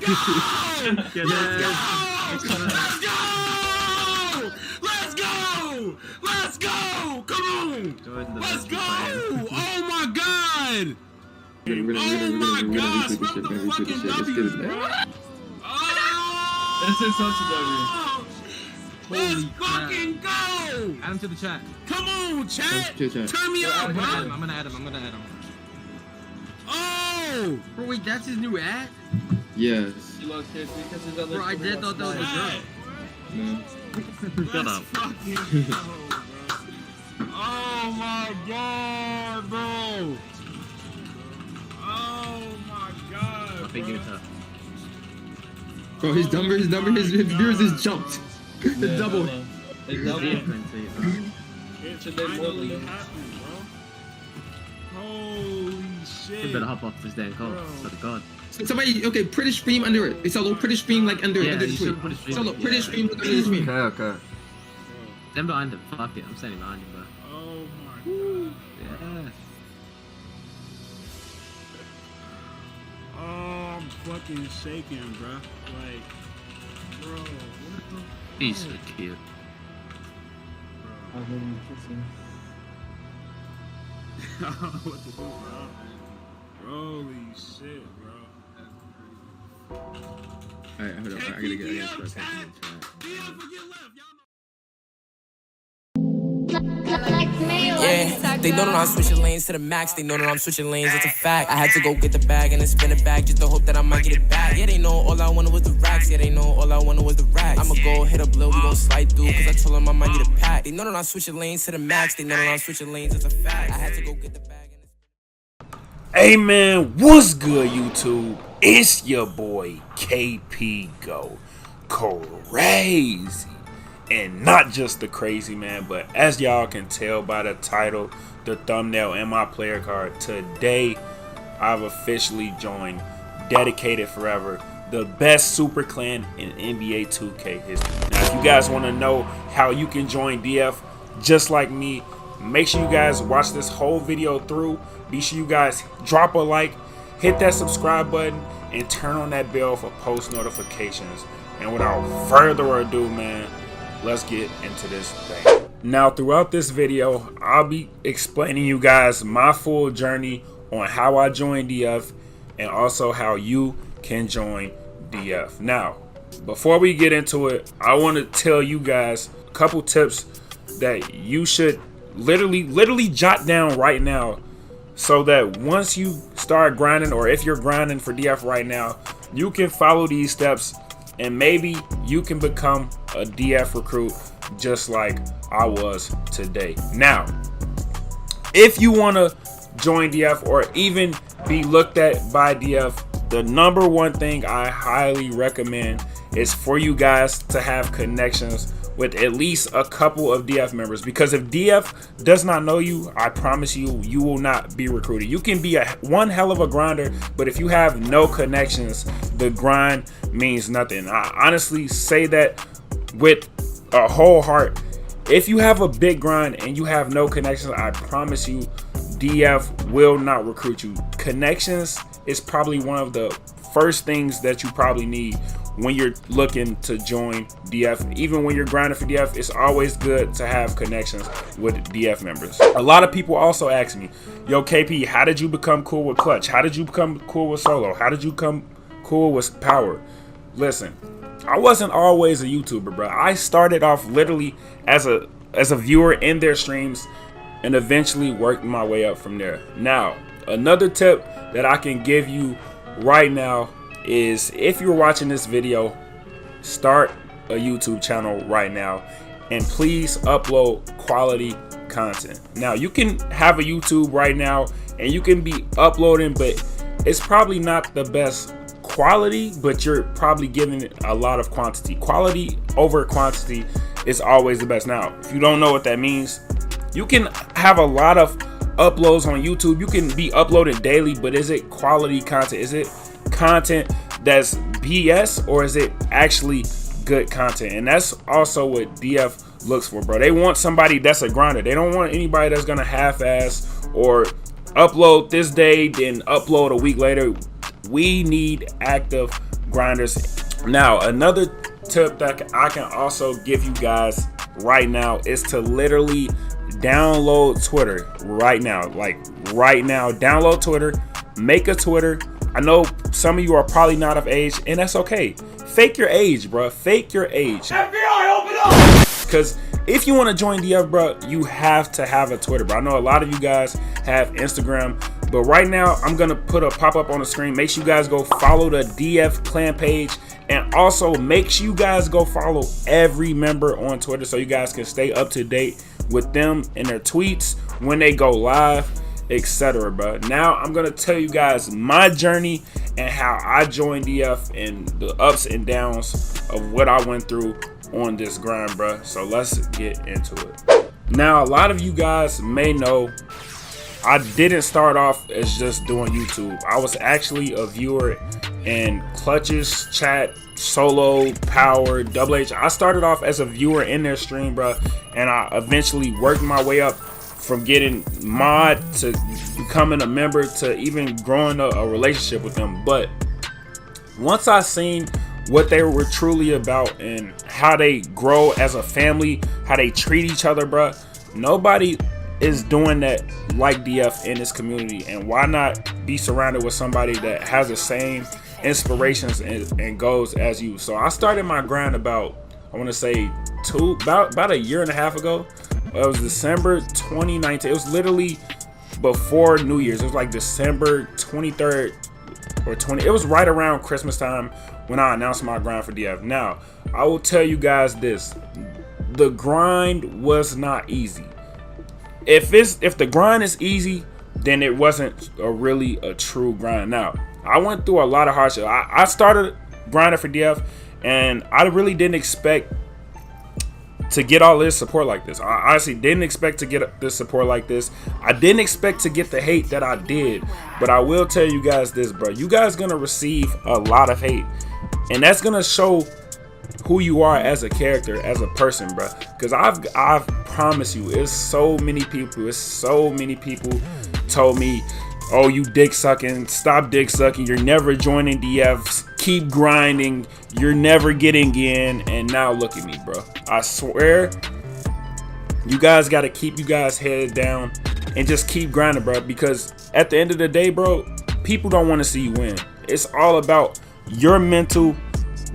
Let's go! Let's go! Come on! Let's go! Oh my god! Oh my gosh, bro, the fucking W, bro! This is such a W. Let's fucking go! Add him to the chat. Come on, chat! Turn me up, bro! I'm gonna add him. Oh! Bro, wait, that's his new ad? Yes. Bro, I did thought that was a girl. No. Shut up. Fucking go, bro. Oh my god, bro! Oh my god, I think it's Bro, his viewers just jumped. The double. It's double. It's finally happening, bro. Holy shit. You better hop off this damn call. So the god. Somebody, okay, pretty stream under it. It's a little pretty stream like under Yeah, the you tweet. should put a stream. So look, pretty stream under the stream. Okay. Stand behind him. Fuck it. I'm standing behind him, bro. Oh my god. Yeah. Oh, I'm fucking shaking, bro. Like, bro, what the He's so cute. I don't know what to do, bro. Holy shit, bro. Alright, hold on. I gotta get this. Yeah, they know that I'm switching lanes to the max. They know that I'm switching lanes, it's a fact. I had to go get the bag and then spin it back just to hope that I might get it back. Yeah, they know all I wanted was the racks. Yeah, they know all I wanted was the racks. I'ma go hit up Lil, we gon' slide through, cause I told them I might need a pack. They know that I'm switching lanes to the max. They know that I'm switching lanes, it's a fact. I had to go get the bag and then... Hey man, what's good YouTube? It's your boy KP Go Crazy. And not just the crazy man, but as y'all can tell by the title, the thumbnail, and my player card, today I've officially joined Dedicated Forever, the best Superclan in NBA 2K history. Now if you guys want to know how you can join DF just like me, make sure you guys watch this whole video through. Be sure you guys drop a like, hit that subscribe button, and turn on that bell for post notifications. And without further ado, man, let's get into this thing. Now, throughout this video, I'll be explaining you guys my full journey on how I joined DF and also how you can join DF. Now, before we get into it, I want to tell you guys a couple tips that you should literally jot down right now, so that once you start grinding, or if you're grinding for DF right now, you can follow these steps and maybe you can become a DF recruit just like I was today. Now, if you want to join DF or even be looked at by DF, the number one thing I highly recommend is for you guys to have connections with at least a couple of DF members, because if DF does not know you, I promise you, you will not be recruited. You can be one hell of a grinder, but if you have no connections, the grind means nothing. I honestly say that with a whole heart. If you have a big grind and you have no connections, I promise you, DF will not recruit you. Connections is probably one of the first things that you probably need when you're looking to join DF. Even when you're grinding for DF, it's always good to have connections with DF members. A lot of people also ask me, yo KP, how did you become cool with Clutch? How did you become cool with Solo? How did you become cool with Power? Listen, I wasn't always a YouTuber, bro. I started off literally as a viewer in their streams and eventually worked my way up from there. Now, another tip that I can give you right now is, if you're watching this video, start a YouTube channel right now and please upload quality content. Now, you can have a YouTube right now and you can be uploading, but it's probably not the best quality, but you're probably giving it a lot of quantity. Quality over quantity is always the best. Now, if you don't know what that means, you can have a lot of uploads on YouTube. You can be uploading daily, but is it quality content? Is it content that's BS, or is it actually good content? And that's also what DF looks for, bro. They want somebody that's a grinder. They don't want anybody that's gonna half-ass or upload this day then upload a week later. We need active grinders. Now, another tip that I can also give you guys right now is to literally download Twitter right now. Like right now, download Twitter, make a Twitter. I know some of you are probably not of age, and that's okay. Fake your age, bro. Fake your age. FBI, open up! Because if you want to join DF, bro, you have to have a Twitter, bro. I know a lot of you guys have Instagram, but right now I'm gonna put a pop-up on the screen. Make sure you guys go follow the DF clan page, and also make sure you guys go follow every member on Twitter so you guys can stay up to date with them and their tweets when they go live, etc. bro. Now I'm gonna tell you guys my journey and how I joined DF and the ups and downs of what I went through on this grind, bro. So let's get into it. Now, a lot of you guys may know I didn't start off as just doing YouTube. I was actually a viewer in Clutch's chat, Solo, Power, Double H. I started off as a viewer in their stream, bro, and I eventually worked my way up from getting mod to becoming a member to even growing a relationship with them. But once I seen what they were truly about and how they grow as a family, how they treat each other, bro, nobody is doing that like DF in this community. And why not be surrounded with somebody that has the same inspirations and goals as you? So I started my grind about, I want to say about a year and a half ago. It was December 2019. It was literally before New Year's. It was like December 23rd or 20. It was right around Christmas time when I announced my grind for DF. Now, I will tell you guys this. The grind was not easy. If the grind is easy, then it wasn't really a true grind. Now, I went through a lot of hardship. I started grinding for DF, and I really didn't expect to get all this support like this. I honestly didn't expect to get this support like this. I didn't expect to get the hate that I did. But I will tell you guys this, bro. You guys gonna receive a lot of hate, and that's gonna show who you are as a character, as a person, bro. Because I've promised you, it's so many people told me, oh, you dick sucking, stop dick sucking, you're never joining DFs, keep grinding, you're never getting in. And now look at me, bro. I swear, you guys got to keep you guys head down and just keep grinding, bro. Because at the end of the day, bro, people don't want to see you win. It's all about your mental,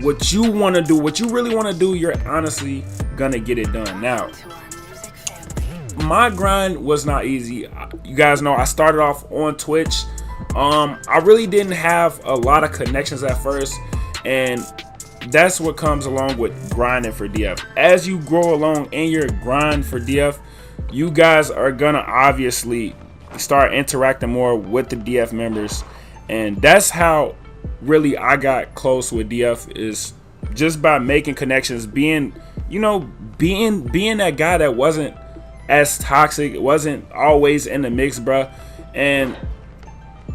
what you want to do, what you really want to do. You're honestly gonna get it done. Now, my grind was not easy. You guys know I started off on Twitch. I really didn't have a lot of connections at first, and that's what comes along with grinding for DF. As you grow along in your grind for DF, you guys are gonna obviously start interacting more with the DF members, and that's how really I got close with DF, is just by making connections, being that guy that wasn't as toxic, wasn't always in the mix, bro. And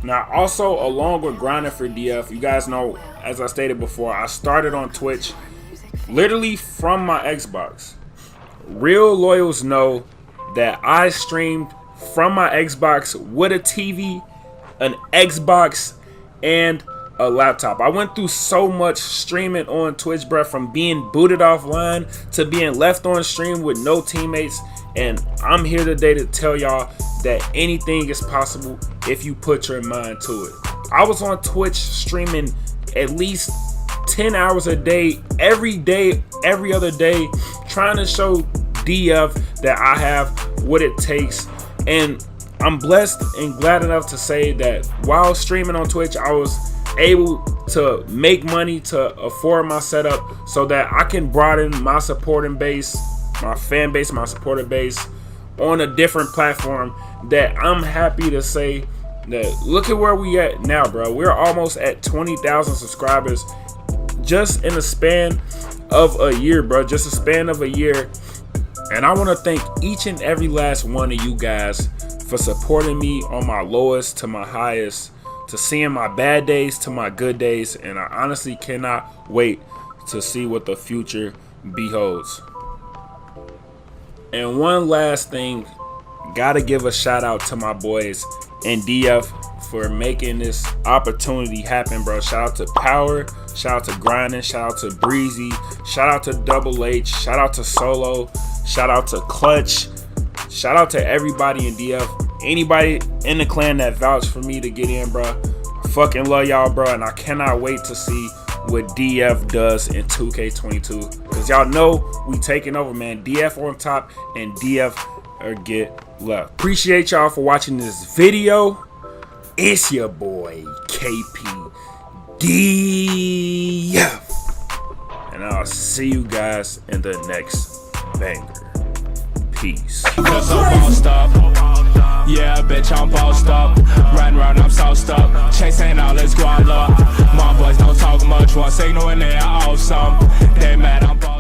now also, along with grinding for DF, you guys know, as I stated before, I started on Twitch literally from my Xbox. Real loyals know that I streamed from my Xbox with a TV, an Xbox, and a laptop. I went through so much streaming on Twitch, bro, from being booted offline to being left on stream with no teammates. And I'm here today to tell y'all that anything is possible if you put your mind to it. I was on Twitch streaming at least 10 hours a day, every other day, trying to show DF that I have what it takes. And I'm blessed and glad enough to say that while streaming on Twitch, I was able to make money to afford my setup so that I can broaden my supporting base, my fan base, my supporter base on a different platform. That I'm happy to say that look at where we at now, bro. We're almost at 20,000 subscribers just in a span of a year, bro. Just a span of a year. And I want to thank each and every last one of you guys for supporting me on my lowest to my highest, to seeing my bad days to my good days. And I honestly cannot wait to see what the future beholds. And one last thing, gotta give a shout out to my boys in DF for making this opportunity happen, bro. Shout out to Power, Shout out to Grinding. Shout out to Breezy. Shout out to Double H. Shout out to Solo. Shout out to Clutch. Shout out to everybody in DF. Anybody in the clan that vouched for me to get in, bro. Fucking love y'all, bro. And I cannot wait to see what DF does in 2K22. Because y'all know we taking over, man. DF on top and DF or get left. Appreciate y'all for watching this video. It's your boy KP DF. And I'll see you guys in the next banger. Peace. Yeah, bitch, I'm bossed up. Run, I'm sauced up. Chasing all this guala. My boys don't talk much. One signal and they're awesome. They mad, I'm bossed up.